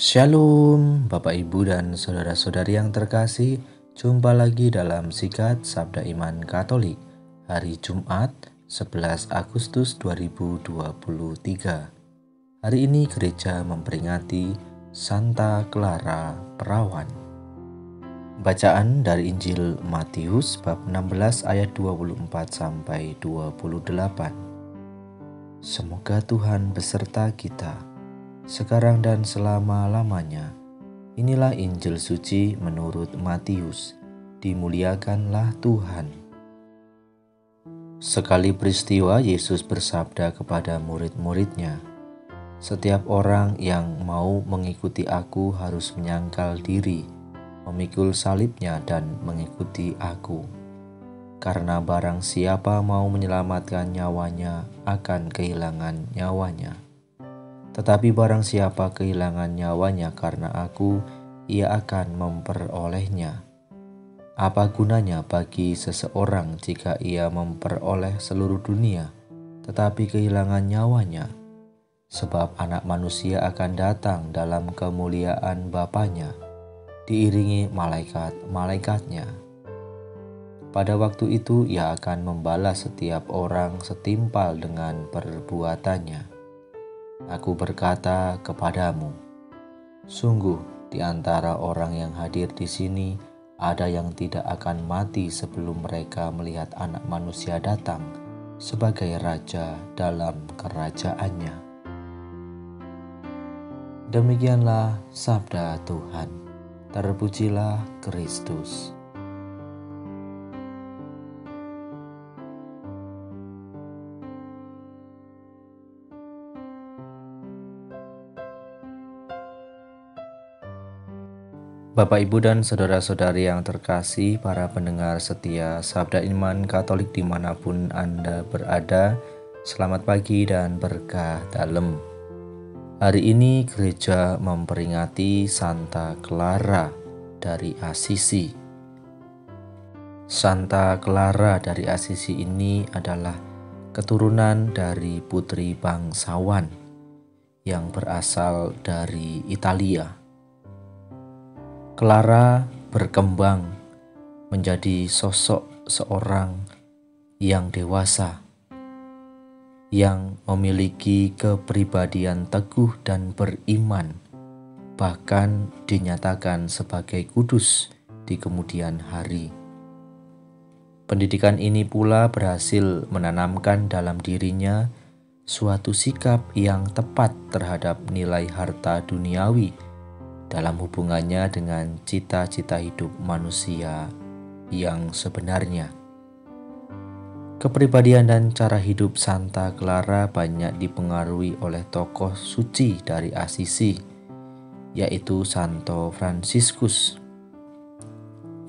Shalom Bapak Ibu dan saudara-saudari yang terkasih. Jumpa lagi dalam Sikat Sabda Iman Katolik hari Jumat 11 Agustus 2023. Hari ini gereja memperingati Santa Clara Perawan. Bacaan dari Injil Matius bab 16 ayat 24 sampai 28. Semoga Tuhan beserta kita sekarang dan selama-lamanya. Inilah Injil suci menurut Matius. Dimuliakanlah Tuhan. Sekali peristiwa Yesus bersabda kepada murid-muridnya, "Setiap orang yang mau mengikuti aku harus menyangkal diri, memikul salibnya dan mengikuti aku. Karena barang siapa mau menyelamatkan nyawanya akan kehilangan nyawanya. Tetapi barang siapa kehilangan nyawanya karena aku, ia akan memperolehnya. Apa gunanya bagi seseorang jika ia memperoleh seluruh dunia, tetapi kehilangan nyawanya? Sebab Anak Manusia akan datang dalam kemuliaan Bapanya, diiringi malaikat-malaikatnya. Pada waktu itu ia akan membalas setiap orang setimpal dengan perbuatannya. Aku berkata kepadamu, sungguh di antara orang yang hadir di sini ada yang tidak akan mati sebelum mereka melihat Anak Manusia datang sebagai Raja dalam kerajaannya." Demikianlah sabda Tuhan. Terpujilah Kristus. Bapak, Ibu, dan saudara-saudari yang terkasih, para pendengar setia Sabda Iman Katolik dimanapun Anda berada, selamat pagi dan berkah dalam. Hari ini gereja memperingati Santa Clara dari Assisi. Santa Clara dari Assisi ini adalah keturunan dari putri bangsawan yang berasal dari Italia. Clara berkembang menjadi sosok seorang yang dewasa, yang memiliki kepribadian teguh dan beriman, bahkan dinyatakan sebagai kudus di kemudian hari. Pendidikan ini pula berhasil menanamkan dalam dirinya suatu sikap yang tepat terhadap nilai harta duniawi dalam hubungannya dengan cita-cita hidup manusia yang sebenarnya. Kepribadian dan cara hidup Santa Clara banyak dipengaruhi oleh tokoh suci dari Assisi, yaitu Santo Fransiskus.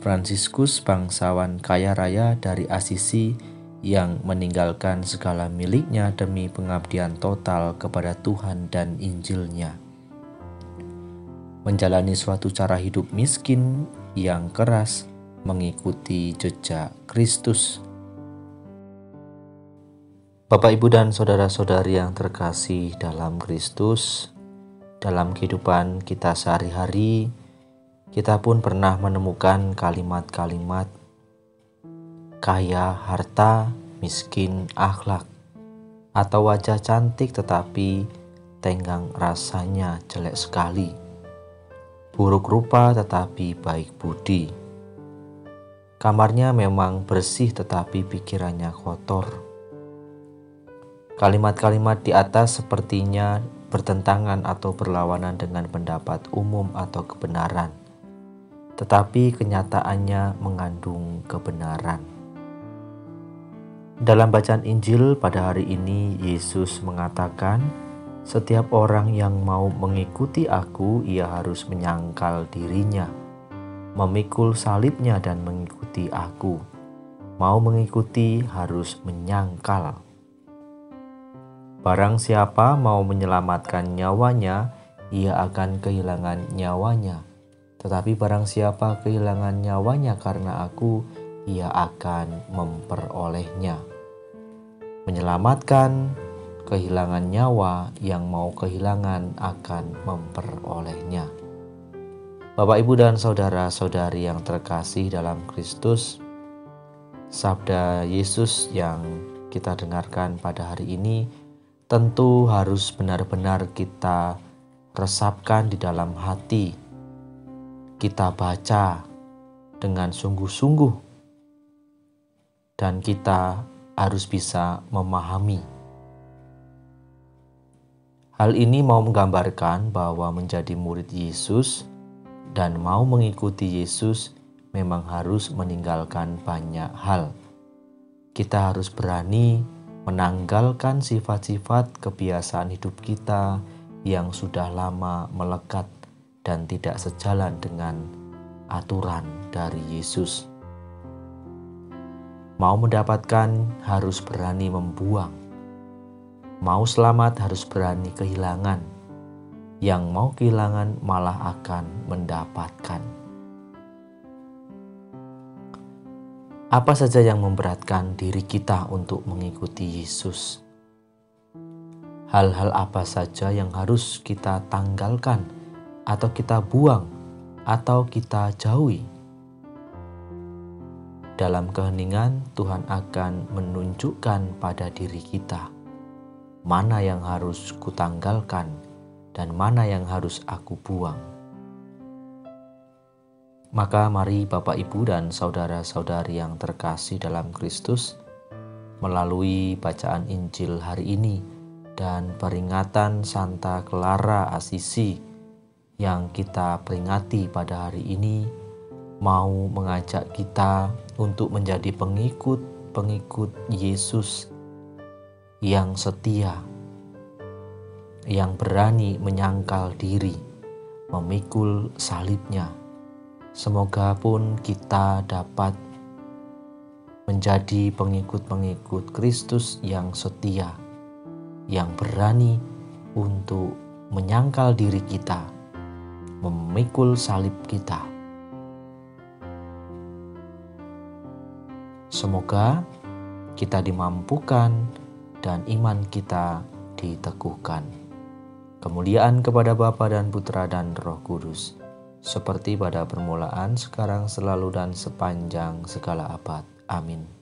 Fransiskus bangsawan kaya raya dari Assisi yang meninggalkan segala miliknya demi pengabdian total kepada Tuhan dan Injil-Nya. Menjalani suatu cara hidup miskin yang keras mengikuti jejak Kristus. Bapak, Ibu, dan saudara-saudari yang terkasih dalam Kristus, dalam kehidupan kita sehari-hari, kita pun pernah menemukan kalimat-kalimat kaya harta, miskin akhlak, atau wajah cantik tetapi tenggang rasanya jelek sekali, buruk rupa tetapi baik budi. Kamarnya memang bersih tetapi pikirannya kotor. Kalimat-kalimat di atas sepertinya bertentangan atau berlawanan dengan pendapat umum atau kebenaran, tetapi kenyataannya mengandung kebenaran. Dalam bacaan Injil pada hari ini, Yesus mengatakan, "Setiap orang yang mau mengikuti aku, ia harus menyangkal dirinya, memikul salibnya dan mengikuti aku." Mau mengikuti harus menyangkal. Barang siapa mau menyelamatkan nyawanya, ia akan kehilangan nyawanya. Tetapi barang siapa kehilangan nyawanya karena aku, ia akan memperolehnya. Menyelamatkan kehilangan nyawa, yang mau kehilangan akan memperolehnya. Bapak, Ibu, dan saudara-saudari yang terkasih dalam Kristus, sabda Yesus yang kita dengarkan pada hari ini tentu harus benar-benar kita resapkan di dalam hati. Kita baca dengan sungguh-sungguh dan kita harus bisa memahami. Hal ini mau menggambarkan bahwa menjadi murid Yesus dan mau mengikuti Yesus memang harus meninggalkan banyak hal. Kita harus berani menanggalkan sifat-sifat kebiasaan hidup kita yang sudah lama melekat dan tidak sejalan dengan aturan dari Yesus. Mau mendapatkan harus berani membuang. Mau selamat harus berani kehilangan. Yang mau kehilangan malah akan mendapatkan. Apa saja yang memberatkan diri kita untuk mengikuti Yesus? Hal-hal apa saja yang harus kita tanggalkan atau kita buang atau kita jauhi? Dalam keheningan, Tuhan akan menunjukkan pada diri kita mana yang harus kutanggalkan dan mana yang harus aku buang. Maka mari Bapak, Ibu, dan saudara-saudari yang terkasih dalam Kristus, melalui bacaan Injil hari ini dan peringatan Santa Clara Assisi yang kita peringati pada hari ini, mau mengajak kita untuk menjadi pengikut Yesus yang setia, yang berani menyangkal diri, memikul salibnya. Semoga pun kita dapat menjadi pengikut-pengikut Kristus yang setia, yang berani untuk menyangkal diri kita, memikul salib kita. Semoga kita dimampukan dan iman kita diteguhkan. Kemuliaan kepada Bapa dan Putra dan Roh Kudus, seperti pada permulaan, sekarang, selalu, dan sepanjang segala abad. Amin.